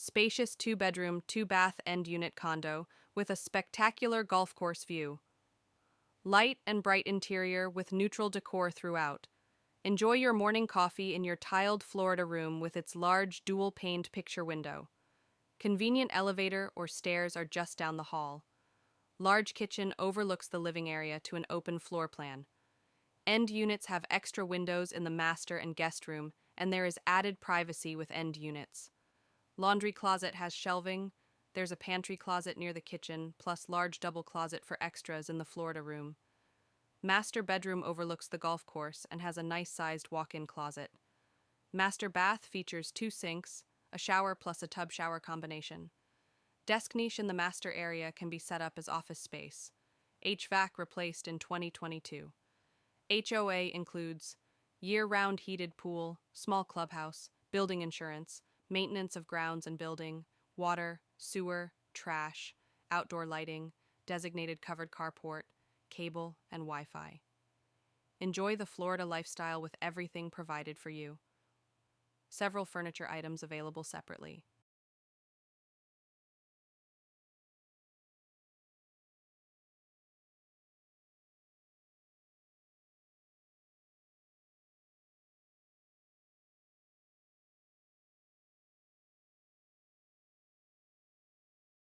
Spacious two-bedroom, two-bath end unit condo with a spectacular golf course view. Light and bright interior with neutral decor throughout. Enjoy your morning coffee in your tiled Florida room with its large dual-paned picture window. Convenient elevator or stairs are just down the hall. Large kitchen overlooks the living area to an open floor plan. End units have extra windows in the master and guest room, and there is added privacy with end units. Laundry closet has shelving. There's a pantry closet near the kitchen, plus large double closet for extras in the Florida room. Master bedroom overlooks the golf course and has a nice-sized walk-in closet. Master bath features two sinks, a shower plus a tub shower combination. Desk niche in the master area can be set up as office space. HVAC replaced in 2022. HOA includes year-round heated pool, small clubhouse, building insurance, maintenance of grounds and building, water, sewer, trash, outdoor lighting, designated covered carport, cable, and Wi-Fi. Enjoy the Florida lifestyle with everything provided for you. Several furniture items available separately.